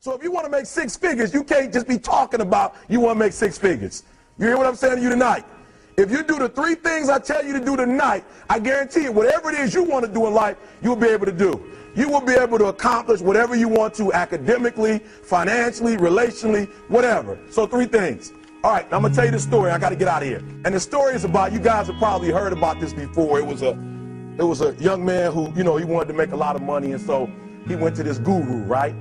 So if you want to make six figures, you can't just be talking about you want to make six figures. You hear what I'm saying to you tonight? If you do the three things I tell you to do tonight, I guarantee you, whatever it is you want to do in life, you'll be able to do. You will be able to accomplish whatever you want to academically, financially, relationally, whatever. So three things. All right, now I'm going to tell you the story. I got to get out of here. And the story is about, you guys have probably heard about this before. It was a young man who, he wanted to make a lot of money, and so he went to this guru, right?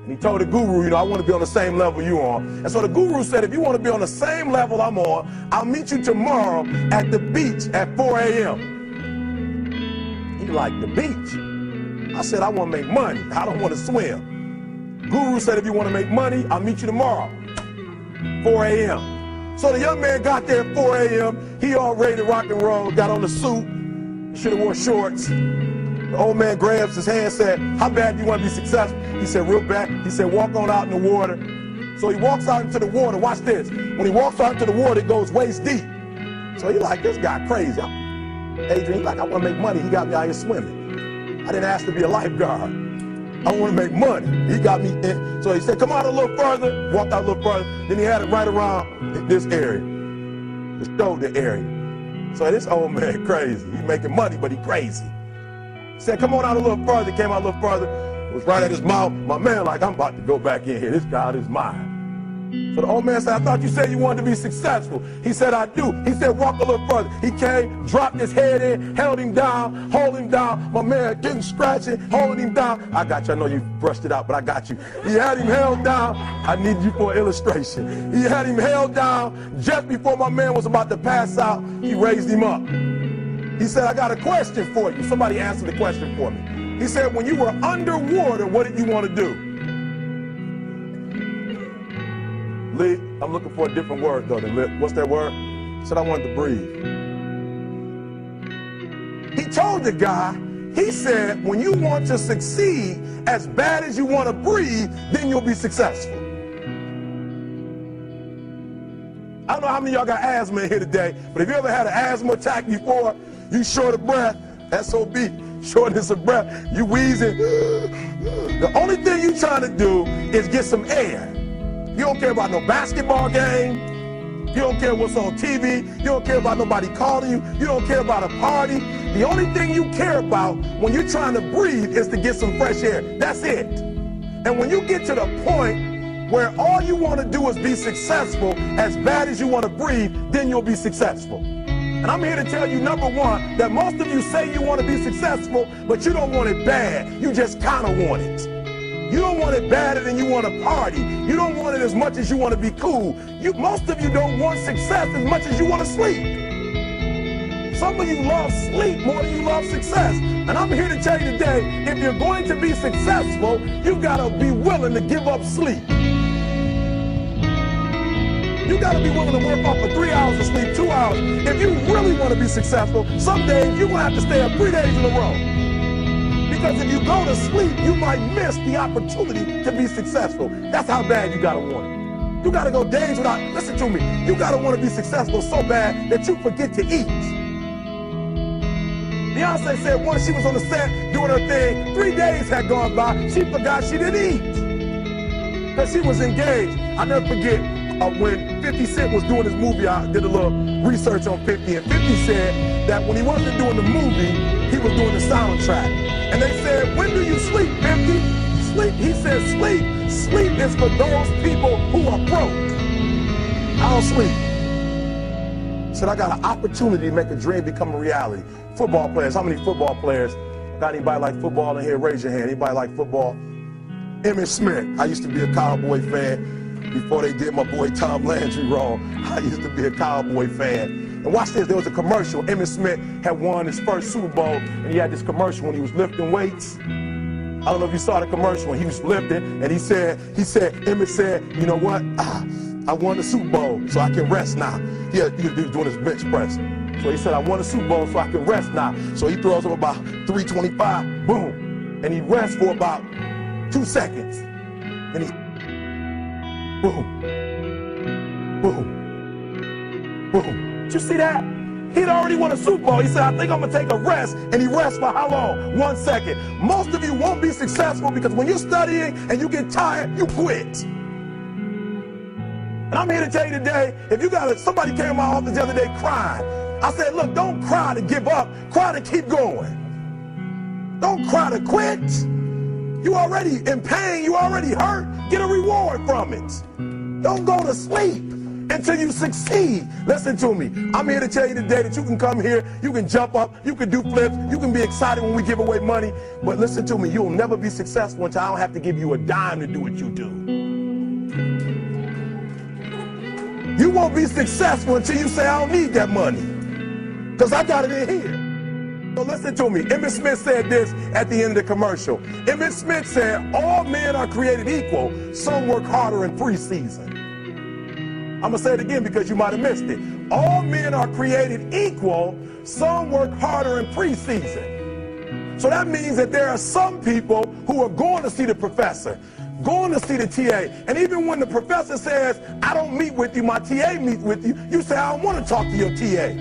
And he told the guru, I want to be on the same level you on. And so the guru said, if you want to be on the same level I'm on, I'll meet you tomorrow at the beach at 4 a.m. He like, the beach? I said, I want to make money. I don't want to swim. Guru said, if you want to make money, I'll meet you tomorrow, 4 a.m. So the young man got there at 4 a.m. He all ready to rock and roll, got on the suit, should have wore shorts. The old man grabs his hand and said, how bad do you want to be successful? He said, real bad. He said, walk on out in the water. So he walks out into the water. Watch this. When he walks out into the water, it goes waist deep. So he like, this guy crazy. Adrian, he's like, I want to make money. He got me out here swimming. I didn't ask to be a lifeguard. I want to make money. He got me in. So he said, come out a little further. Walked out a little further. Then he had it right around this area, the shoulder area. So this old man crazy. He making money, but he crazy. Said, come on out a little further. Came out a little further. It was right at his mouth. My man like, I'm about to go back in here. This God is mine. So the old man said, I thought you said you wanted to be successful. He said, I do. He said, walk a little further. He came, dropped his head in, held him down, hold him down. My man getting scratching, holding him down. I got you. I know you brushed it out, but I got you. He had him held down. I need you for an illustration. He had him held down. Just before my man was about to pass out, he raised him up. He said, I got a question for you. Somebody answered the question for me. He said, when you were underwater, what did you want to do? Lee, I'm looking for a different word though than lip. What's that word? He said, I wanted to breathe. He told the guy, he said, when you want to succeed as bad as you want to breathe, then you'll be successful. I don't know how many of y'all got asthma in here today, but if you ever had an asthma attack before, you short of breath, SOB, shortness of breath, you wheezing. The only thing you trying to do is get some air. You don't care about no basketball game. You don't care what's on TV. You don't care about nobody calling you. You don't care about a party. The only thing you care about when you're trying to breathe is to get some fresh air. That's it. And when you get to the point where all you want to do is be successful as bad as you want to breathe, then you'll be successful. And I'm here to tell you, number one, that most of you say you want to be successful, but you don't want it bad. You just kind of want it. You don't want it better than you want to party. You don't want it as much as you want to be cool. Most of you don't want success as much as you want to sleep. Some of you love sleep more than you love success. And I'm here to tell you today, if you're going to be successful, you've got to be willing to give up sleep. You got to be willing to work off for 3 hours of sleep, 2 hours. If you really want to be successful, some days you're going to have to stay up 3 days in a row. Because if you go to sleep, you might miss the opportunity to be successful. That's how bad you got to want it. You got to go days without, listen to me, you got to want to be successful so bad that you forget to eat. Beyonce said once she was on the set doing her thing, 3 days had gone by, she forgot she didn't eat. Because she was engaged. I'll never forget when 50 Cent was doing his movie, I did a little research on 50, and 50 said that when he wasn't doing the movie, he was doing the soundtrack. And they said, when do you sleep, 50? Sleep, he said, sleep. Sleep is for those people who are broke. I don't sleep. He said, I got an opportunity to make a dream become a reality. Football players, how many football players? Got anybody like football in here? Raise your hand. Anybody like football? Emmitt Smith. I used to be a Cowboy fan before they did my boy Tom Landry wrong. I used to be a Cowboy fan. And watch this, there was a commercial. Emmitt Smith had won his first Super Bowl, and he had this commercial when he was lifting weights. I don't know if you saw the commercial when he was lifting, and he said, Emmitt said, you know what? I won the Super Bowl, so I can rest now. He was doing his bench press. So he said, I won the Super Bowl, so I can rest now. So he throws up about 325, boom. And he rests for about 2 seconds. And he, boom, boom, boom. Did you see that? He'd already won a Super Bowl. He said, I think I'm going to take a rest. And he rests for how long? 1 second. Most of you won't be successful because when you're studying and you get tired, you quit. And I'm here to tell you today, if you got somebody came to my office the other day crying. I said, look, don't cry to give up. Cry to keep going. Don't cry to quit. You already in pain. You already hurt. Get a reward from it. Don't go to sleep until you succeed. Listen to me. I'm here to tell you today that you can come here, you can jump up, you can do flips, you can be excited when we give away money. But listen to me, you'll never be successful until I don't have to give you a dime to do what you do. You won't be successful until you say, I don't need that money, because I got it in here. So listen to me. Emmett Smith said this at the end of the commercial. Emmett Smith said, all men are created equal. Some work harder in preseason. I'm going to say it again because you might have missed it. All men are created equal. Some work harder in preseason. So that means that there are some people who are going to see the professor, going to see the TA. And even when the professor says, I don't meet with you, my TA meets with you, you say, I don't want to talk to your TA.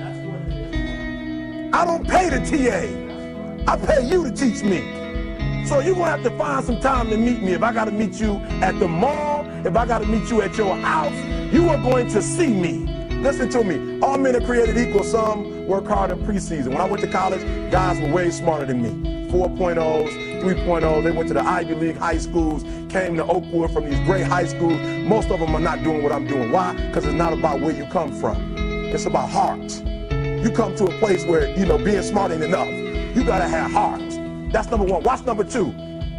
I don't pay the TA. I pay you to teach me. So you're going to have to find some time to meet me. If I got to meet you at the mall, if I got to meet you at your house, you are going to see me. Listen to me. All men are created equal. Some work hard in preseason. When I went to college, guys were way smarter than me. 4.0s, 3.0s. They went to the Ivy League high schools, came to Oakwood from these great high schools. Most of them are not doing what I'm doing. Why? Because it's not about where you come from. It's about heart. You come to a place where, being smart ain't enough. You got to have heart. That's number one. Watch number two.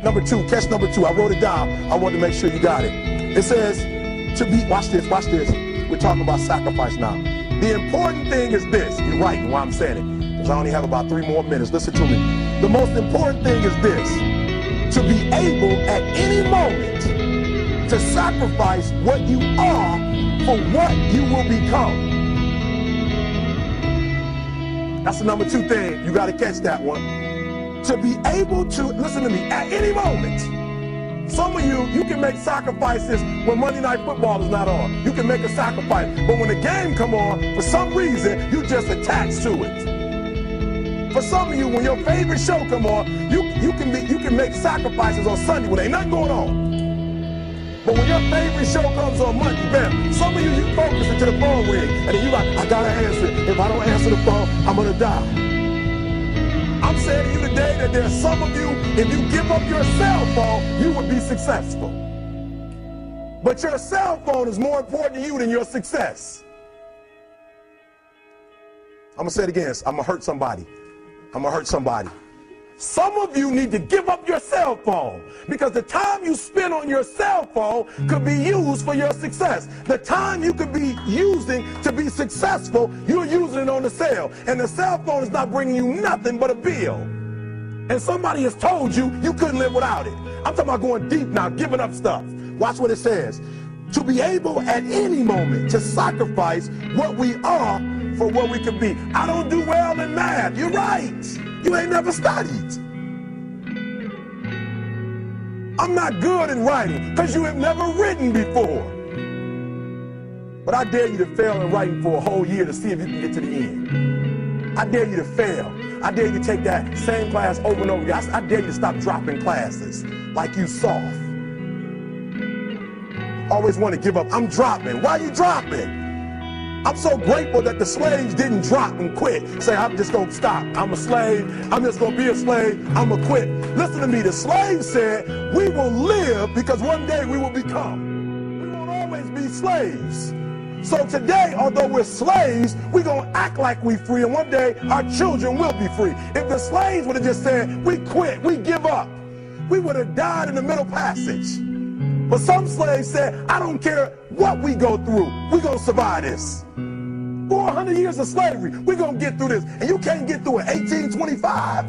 Number two, catch number two. I wrote it down. I wanted to make sure you got it. It says, watch this. We're talking about sacrifice now. The important thing is this. You're right while I'm saying it, because I only have about 3 more minutes. Listen to me. The most important thing is this. To be able at any moment to sacrifice what you are for what you will become. That's the number 2 thing. You got to catch that one. To be able to, listen to me, at any moment. Some of you can make sacrifices when Monday Night Football is not on. You can make a sacrifice. But when the game come on, for some reason, you just attached to it. For some of you, when your favorite show come on, you can make sacrifices on Sunday when ain't nothing going on. But when your favorite show comes on Monday, bam, some of you focus until the phone ring, and then you like, I gotta answer it. If I don't answer the phone, I'm gonna die. I'm saying to you today that there are some of you, if you give up your cell phone, you would be successful. But your cell phone is more important to you than your success. I'm gonna say it again. I'm gonna hurt somebody. Some of you need to give up your cell phone, because the time you spend on your cell phone could be used for your success. The time you could be using to be successful, you're using it on the cell. And the cell phone is not bringing you nothing but a bill. And somebody has told you you couldn't live without it. I'm talking about going deep now, giving up stuff. Watch what it says. To be able at any moment to sacrifice what we are for what we could be. I don't do well in math. You're right. You ain't never studied. I'm not good in writing because you have never written before. But I dare you to fail in writing for a whole year to see if you can get to the end. I dare you to fail. I dare you to take that same class over and over again. I dare you to stop dropping classes like you soft. Always want to give up. I'm dropping. Why are you dropping? I'm so grateful that the slaves didn't drop and quit. Say, I'm just going to stop. I'm a slave. I'm just going to be a slave. I'm going to quit. Listen to me. The slaves said, we will live because one day we will become. We won't always be slaves. So today, although we're slaves, we're going to act like we're free, and one day our children will be free. If the slaves would have just said, we quit, we give up, we would have died in the middle passage. But some slaves said, I don't care what we go through, we're going to survive this. 400 years of slavery, we're going to get through this. And you can't get through it 1825.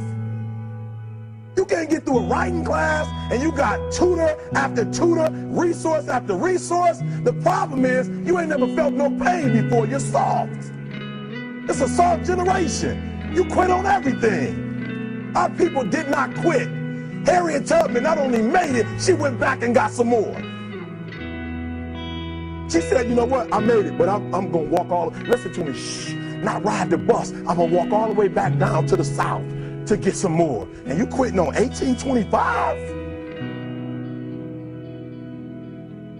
You can't get through a writing class, and you got tutor after tutor, resource after resource. The problem is, you ain't never felt no pain before. You're soft. It's a soft generation. You quit on everything. Our people did not quit. Harriet Tubman not only made it, she went back and got some more. She said, you know what, I made it, but I'm going to walk all, listen to me, shh. not ride the bus. I'm going to walk all the way back down to the south to get some more. And you quitting on 1825?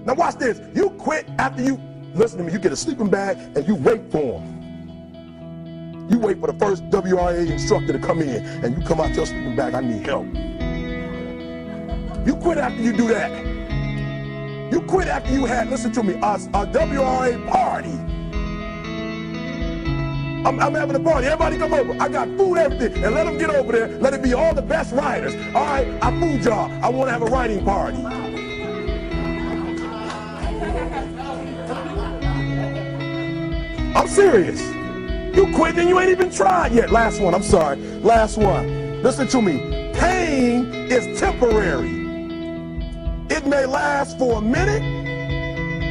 Now watch this. You quit after you, listen to me, you get a sleeping bag and you wait for them. You wait for the first WRA instructor to come in and you come out to your sleeping bag, I need help. You quit after you do that. You quit after you had, listen to me, a WRA party. I'm having a party. Everybody come over. I got food, everything. And let them get over there. Let it be all the best writers. All right, I fooled y'all. I want to have a writing party. I'm serious. You quit and you ain't even tried yet. Last one, I'm sorry. Last one. Listen to me. Pain is temporary. It may last for a minute,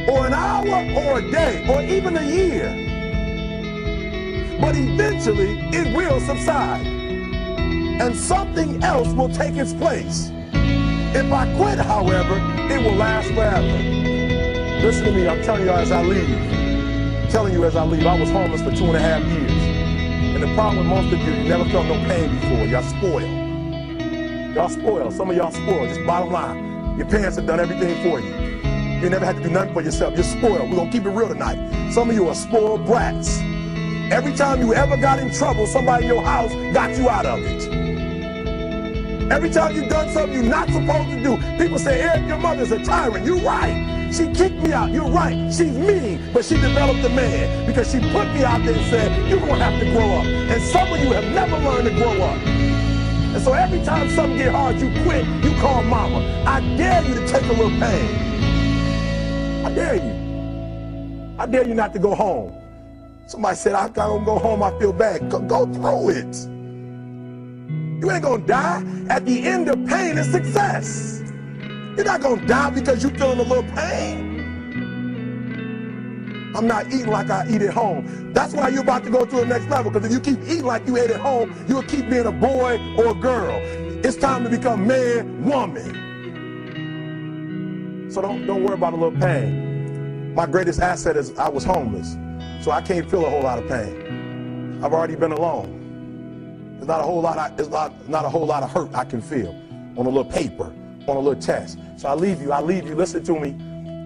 or an hour, or a day, or even a year. But eventually, it will subside. And something else will take its place. If I quit, however, it will last forever. Listen to me, I'm telling you as I leave. I was homeless for 2.5 years. And the problem with most of you never felt no pain before. Y'all spoiled. Y'all spoiled. Some of y'all spoiled. Just bottom line. Your parents have done everything for you. You never had to do nothing for yourself. You're spoiled. We're going to keep it real tonight. Some of you are spoiled brats. Every time you ever got in trouble, somebody in your house got you out of it. Every time you've done something you're not supposed to do, people say, Eric, your mother's a tyrant. You're right. She kicked me out. You're right. She's mean, but she developed a man because she put me out there and said, you're going to have to grow up. And some of you have never learned to grow up. And so every time something get hard, you quit, you call mama. I dare you to take a little pain. I dare you. I dare you not to go home. Somebody said, I don't go home, I feel bad. Go through it. You ain't gonna die. At the end of pain is success. You're not gonna die because you're feeling a little pain. I'm not eating like I eat at home. That's why you're about to go to the next level, because if you keep eating like you ate at home, you'll keep being a boy or a girl. It's time to become man, woman. So don't worry about a little pain. My greatest asset is I was homeless, so I can't feel a whole lot of pain. I've already been alone. There's not a whole lot of hurt I can feel on a little paper, on a little test. So I leave you, listen to me.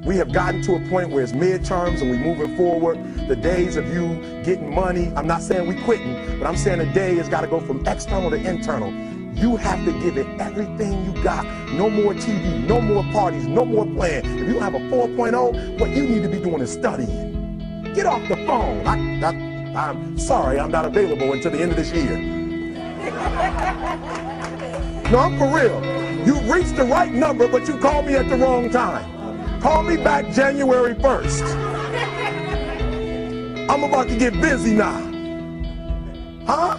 We have gotten to a point where it's midterms and we're moving forward. The days of you getting money, I'm not saying we quitting, but I'm saying the day has got to go from external to internal. You have to give it everything you got. No more TV, no more parties, no more playing. If you don't have a 4.0, what you need to be doing is studying. Get off the phone. I'm sorry, I'm not available until the end of this year. No, I'm for real. You reached the right number, but you called me at the wrong time. Call me back January 1st. I'm about to get busy now. Huh?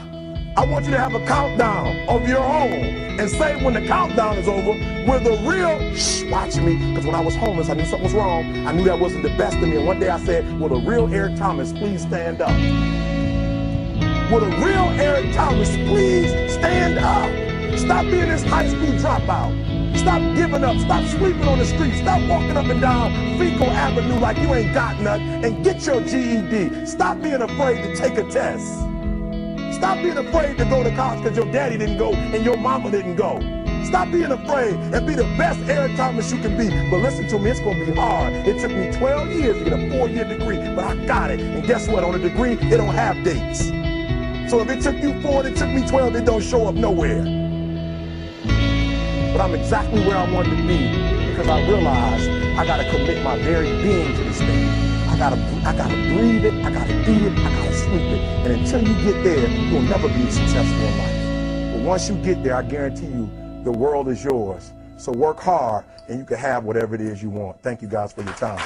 I want you to have a countdown of your own and say when the countdown is over, we're the real, watch me, because when I was homeless, I knew something was wrong. I knew that wasn't the best of me. And one day I said, will the real Eric Thomas please stand up? Will the real Eric Thomas please stand up? Stop being this high school dropout. Stop giving up. Stop sleeping on the street. Stop walking up and down Fecal Avenue like you ain't got nothing, and get your GED. Stop being afraid to take a test. Stop being afraid to go to college because your daddy didn't go and your mama didn't go. Stop being afraid and be the best Eric Thomas you can be. But listen to me, it's going to be hard. It took me 12 years to get a 4-year degree, but I got it. And guess what? On a degree, it don't have dates. So if it took you 4 and it took me 12, it don't show up nowhere. But I'm exactly where I wanted to be because I realized I got to commit my very being to this thing. I gotta breathe it, I gotta eat it, I gotta sleep it. And until you get there, you'll never be successful in life. But once you get there, I guarantee you, the world is yours. So work hard and you can have whatever it is you want. Thank you guys for your time.